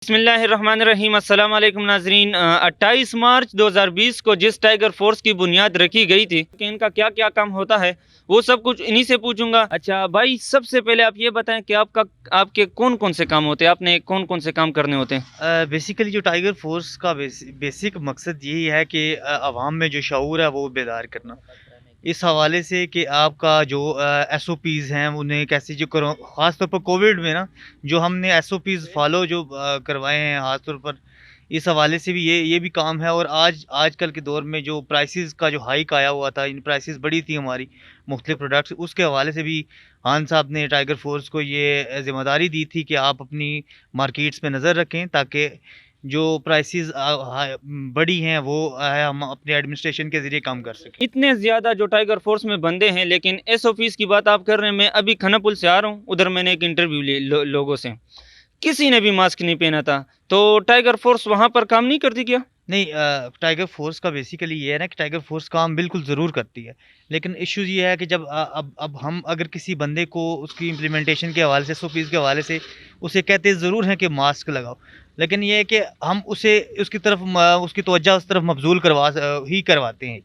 بسم اللہ الرحمن الرحیم، السلام علیکم ناظرین۔ 28 مارچ 2020 کو جس ٹائیگر فورس کی بنیاد رکھی گئی تھی کہ ان کا کیا کیا کام ہوتا ہے وہ سب کچھ انہی سے پوچھوں گا۔ اچھا بھائی، سب سے پہلے آپ یہ بتائیں کہ آپ کے کون کون سے کام ہوتے ہیں، آپ نے کون کون سے کام کرنے ہوتے ہیں؟ بیسیکلی جو ٹائیگر فورس کا بیسک مقصد یہی ہے کہ عوام میں جو شعور ہے وہ بیدار کرنا، اس حوالے سے کہ آپ کا جو ایس او پیز ہیں انہیں کیسے جو کرو، خاص طور پر کووڈ میں نا جو ہم نے ایس او پیز فالو جو کروائے ہیں، خاص طور پر اس حوالے سے بھی یہ بھی کام ہے۔ اور آج کل کے دور میں جو پرائسز کا جو ہائیک آیا ہوا تھا، ان پرائسز بڑی تھی ہماری مختلف پروڈکٹس، اس کے حوالے سے بھی خان صاحب نے ٹائیگر فورس کو یہ ذمہ داری دی تھی کہ آپ اپنی مارکیٹس پہ نظر رکھیں تاکہ جو پرائسز بڑی ہیں وہ ہم اپنے ایڈمنسٹریشن کے ذریعے کم کر سکیں۔ اتنے زیادہ جو ٹائیگر فورس میں بندے ہیں، لیکن ایس او پیز کی بات آپ کر رہے ہیں۔ میں ابھی کھنپل سے آ رہا ہوں، ادھر میں نے ایک انٹرویو لی لوگوں سے، کسی نے بھی ماسک نہیں پہنا تھا۔ تو ٹائیگر فورس وہاں پر کام نہیں کرتی کیا؟ نہیں، ٹائیگر فورس کا بیسیکلی یہ ہے نا کہ ٹائیگر فورس کام بالکل ضرور کرتی ہے، لیکن ایشوز یہ ہے کہ جب اب ہم اگر کسی بندے کو اس کی امپلیمنٹیشن کے حوالے سے ایس او پیز کے حوالے سے اسے کہتے ضرور ہیں کہ ماسک لگاؤ، لیکن یہ ہے کہ ہم اسے اس کی طرف اس کی توجہ اس طرف مبذول کرواتے ہیں،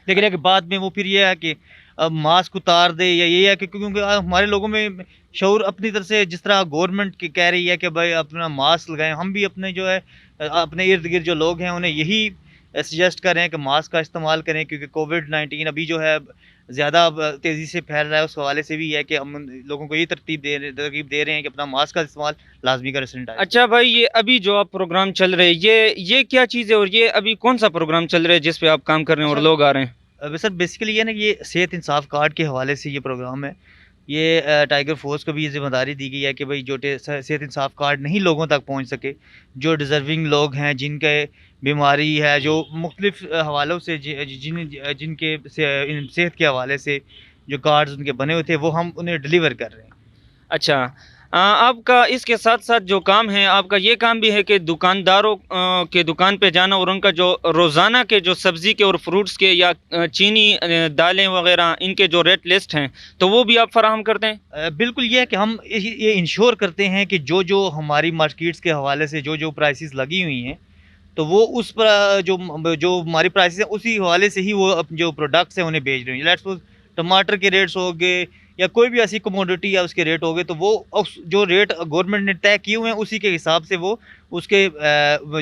لیکن ایک بعد میں وہ پھر یہ ہے کہ اب ماسک اتار دے، یا یہ ہے کہ کیونکہ ہمارے لوگوں میں شعور اپنی طرف سے جس طرح گورنمنٹ کہہ رہی ہے کہ بھائی اپنا ماسک لگائیں، ہم بھی اپنے جو ہے اپنے ارد گرد جو لوگ ہیں انہیں یہی سجیسٹ کر رہے ہیں کہ ماسک کا استعمال کریں، کیونکہ کووڈ-19 ابھی جو ہے زیادہ تیزی سے پھیل رہا ہے۔ اس حوالے سے بھی ہے کہ ہم لوگوں کو یہ ترغیب دے رہے ہیں کہ اپنا ماسک کا استعمال لازمی کریں سینیٹائزر۔ اچھا بھائی، یہ ابھی جو آپ پروگرام چل رہے ہیں، یہ کیا چیز ہے، اور یہ ابھی کون سا پروگرام چل رہا ہے جس پہ آپ کام کر رہے ہیں اور لوگ آ رہے ہیں؟ سر بیسیکلی یہ نا یہ صحت انصاف کارڈ کے حوالے سے یہ پروگرام ہے۔ یہ ٹائیگر فورس کو بھی یہ ذمہ داری دی گئی ہے کہ بھائی جو صحت انصاف کارڈ نہیں لوگوں تک پہنچ سکے، جو ڈیزرونگ لوگ ہیں، جن کے بیماری ہے، جو مختلف حوالوں سے جن کے صحت کے حوالے سے جو کارڈز ان کے بنے ہوئے تھے، وہ ہم انہیں ڈیلیور کر رہے ہیں۔ اچھا، آپ کا اس کے ساتھ ساتھ جو کام ہے، آپ کا یہ کام بھی ہے کہ دکانداروں کے دکان پہ جانا اور ان کا جو روزانہ کے جو سبزی کے اور فروٹس کے یا چینی دالیں وغیرہ ان کے جو ریٹ لسٹ ہیں تو وہ بھی آپ فراہم کرتے ہیں؟ بالکل یہ ہے کہ ہم یہ انشور کرتے ہیں کہ جو ہماری مارکیٹس کے حوالے سے جو پرائسز لگی ہوئی ہیں تو وہ اس پر جو ہماری پرائسز ہیں اسی حوالے سے ہی وہ جو پروڈکٹس ہیں انہیں بیچ رہے ہیں۔ لیٹس سپوز ٹماٹر کے ریٹس ہو گئے یا کوئی بھی ایسی کموڈٹی یا اس کے ریٹ ہو گئے، تو وہ جو ریٹ گورنمنٹ نے طے کیے ہوئے ہیں اسی کے حساب سے وہ اس کے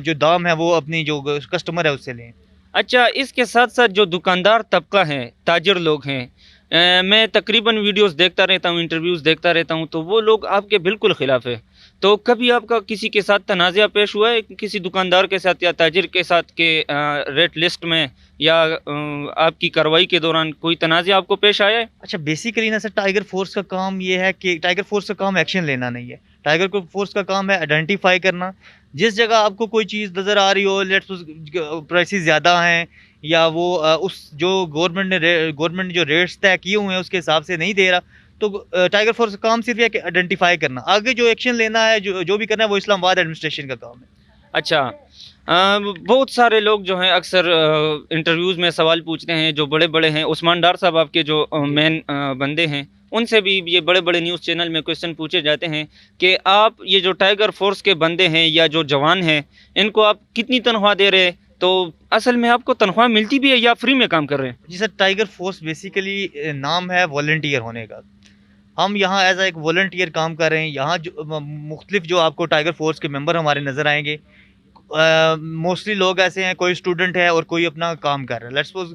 جو دام ہے وہ اپنی جو کسٹمر ہے اس سے لیں۔ اچھا، اس کے ساتھ ساتھ جو دکاندار طبقہ ہے، تاجر لوگ ہیں، میں تقریباً ویڈیوز دیکھتا رہتا ہوں، انٹرویوز دیکھتا رہتا ہوں، تو وہ لوگ آپ کے بالکل خلاف ہے۔ تو کبھی آپ کا کسی کے ساتھ تنازعہ پیش ہوا ہے، کسی دکاندار کے ساتھ یا تاجر کے ساتھ کہ ریٹ لسٹ میں یا آپ کی کارروائی کے دوران کوئی تنازعہ آپ کو پیش آیا ہے؟ اچھا، بیسیکلی نا سر ٹائیگر فورس کا کام یہ ہے کہ ٹائیگر فورس کا کام ایکشن لینا نہیں ہے، ٹائیگر فورس کا کام ہے آئیڈینٹیفائی کرنا۔ جس جگہ آپ کو کوئی چیز نظر آ رہی ہو، پرائسز زیادہ ہیں یا وہ اس جو گورنمنٹ نے جو ریٹس طے کیے ہوئے ہیں اس کے حساب سے نہیں دے رہا، تو ٹائیگر فورس کا کام صرف یہ ہے کہ آئیڈینٹیفائی کرنا، آگے جو ایکشن لینا ہے، جو بھی کرنا ہے وہ اسلام آباد ایڈمنسٹریشن کا کام ہے۔ اچھا، بہت سارے لوگ جو ہیں اکثر انٹرویوز میں سوال پوچھتے ہیں، جو بڑے بڑے ہیں، عثمان ڈار صاحب آپ کے جو مین بندے ہیں، ان سے بھی یہ بڑے بڑے نیوز چینل میں کویشچن پوچھے جاتے ہیں کہ آپ یہ جو ٹائیگر فورس کے بندے ہیں یا جو جوان ہیں، ان کو آپ کتنی تنخواہ دے رہے ہیں؟ تو اصل میں آپ کو تنخواہ ملتی بھی ہے یا فری میں کام کر رہے ہیں؟ جی سر، ٹائیگر فورس بیسیکلی نام ہے والنٹیئر ہونے کا، ہم یہاں ایز اے ایک والنٹیئر کام کر رہے ہیں۔ یہاں جو مختلف جو آپ کو ٹائیگر فورس کے ممبر ہمارے نظر آئیں گے، موسٹلی لوگ ایسے ہیں، کوئی اسٹوڈنٹ ہے اور کوئی اپنا کام کر رہا ہے۔ لیٹس سپوز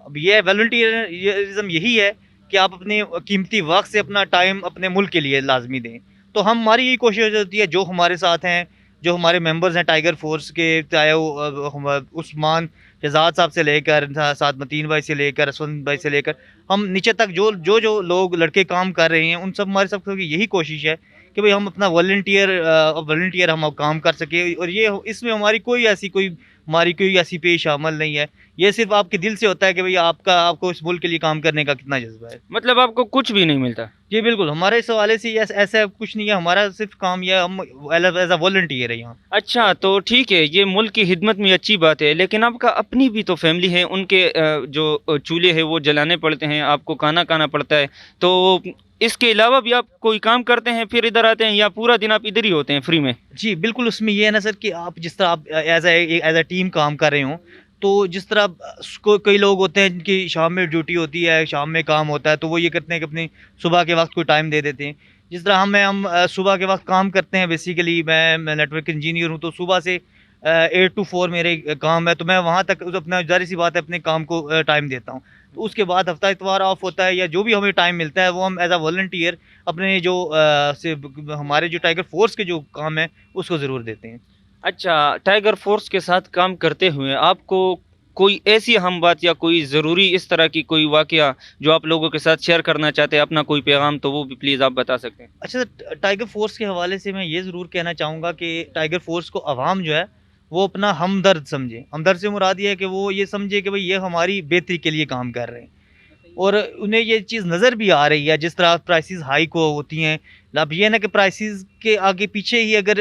اب یہ والنٹیئرزم یہی ہے کہ آپ اپنے قیمتی وقت سے اپنا ٹائم اپنے ملک کے لیے لازمی دیں، تو ہماری یہی کوشش ہوتی ہے جو ہمارے ساتھ ہیں، جو ہمارے ممبرز ہیں ٹائیگر فورس کے، چاہے وہ عثمان شہزاد صاحب سے لے کر ساتھ متین بھائی سے لے کر اسون بھائی سے لے کر ہم نیچے تک جو لوگ لڑکے کام کر رہے ہیں، ان سب ہمارے سب کی یہی کوشش ہے کہ بھئی ہم اپنا والنٹیئر ہم کام کر سکیں، اور یہ اس میں ہماری کوئی ایسی پیش عمل نہیں ہے، یہ صرف آپ کے دل سے ہوتا ہے کہ بھئی آپ کو اس ملک کے لیے کام کرنے کا کتنا جذبہ ہے۔ مطلب آپ کو کچھ بھی نہیں ملتا؟ جی بالکل، ہمارے اس حوالے سے ایسا کچھ نہیں ہے، ہمارا صرف کام یہ ہے، ہم ایز اے والنٹیئر ہے یہاں۔ اچھا، تو ٹھیک ہے، یہ ملک کی خدمت میں اچھی بات ہے، لیکن آپ کا اپنی بھی تو فیملی ہے، ان کے جو چولہے ہیں وہ جلانے پڑتے ہیں، آپ کو کھانا کھانا پڑتا ہے، تو اس کے علاوہ بھی آپ کوئی کام کرتے ہیں پھر ادھر آتے ہیں یا پورا دن آپ ادھر ہی ہوتے ہیں فری میں؟ جی بالکل، اس میں یہ ہے نا سر کہ آپ جس طرح آپ ایز اے ٹیم کام کر رہے ہوں، تو جس طرح کئی لوگ ہوتے ہیں جن کی شام میں ڈیوٹی ہوتی ہے، شام میں کام ہوتا ہے، تو وہ یہ کرتے ہیں کہ اپنی صبح کے وقت کوئی ٹائم دے دیتے ہیں. جس طرح ہم صبح کے وقت کام کرتے ہیں. بیسیکلی میں نیٹ ورک انجینئر ہوں، تو صبح سے 8 to 4 میرے کام ہے، تو میں وہاں تک اپنا ظاہر سی بات ہے اپنے کام کو ٹائم دیتا ہوں. تو اس کے بعد ہفتہ اتوار آف ہوتا ہے، یا جو بھی ہمیں ٹائم ملتا ہے وہ ہم ایز اے والنٹیئر اپنے جو ہمارے جو ٹائیگر فورس کے جو کام ہے اس کو ضرور دیتے ہیں. اچھا، ٹائیگر فورس کے ساتھ کام کرتے ہوئے آپ کو کوئی ایسی اہم بات یا کوئی ضروری اس طرح کی کوئی واقعہ جو آپ لوگوں کے ساتھ شیئر کرنا چاہتے ہیں، اپنا کوئی پیغام، تو وہ بھی پلیز آپ بتا سکتے ہیں؟ اچھا سر، ٹائیگر فورس کے حوالے سے میں یہ ضرور کہنا چاہوں گا کہ ٹائیگر فورس کو عوام جو ہے وہ اپنا ہمدرد سمجھے. ہمدرد سے مراد یہ ہے کہ وہ یہ سمجھے کہ بھئی یہ ہماری بہتری کے لیے کام کر رہے ہیں، اور انہیں یہ چیز نظر بھی آ رہی ہے جس طرح پرائسز ہائی کو ہوتی ہیں. اب یہ نا کہ پرائسز کے آگے پیچھے ہی اگر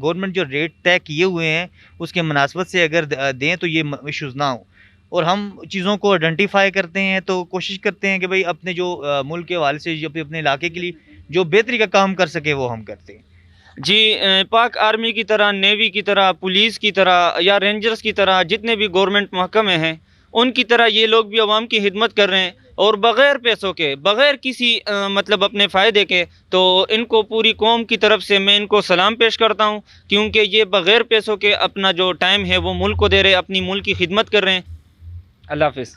گورنمنٹ جو ریٹ طے کیے ہوئے ہیں اس کے مناسبت سے اگر دیں تو یہ ایشوز نہ ہوں. اور ہم چیزوں کو آئیڈینٹیفائی کرتے ہیں، تو کوشش کرتے ہیں کہ بھئی اپنے جو ملک کے حوالے سے جو اپنے علاقے کے لیے جو بہتری کا کام کر سکے وہ ہم کرتے ہیں. جی، پاک آرمی کی طرح، نیوی کی طرح، پولیس کی طرح یا رینجرز کی طرح جتنے بھی گورنمنٹ محکمے ہیں ان کی طرح یہ لوگ بھی عوام کی خدمت کر رہے ہیں، اور بغیر پیسوں کے، بغیر کسی مطلب اپنے فائدے کے. تو ان کو پوری قوم کی طرف سے میں ان کو سلام پیش کرتا ہوں، کیونکہ یہ بغیر پیسوں کے اپنا جو ٹائم ہے وہ ملک کو دے رہے، اپنی ملک کی خدمت کر رہے ہیں. اللہ حافظ.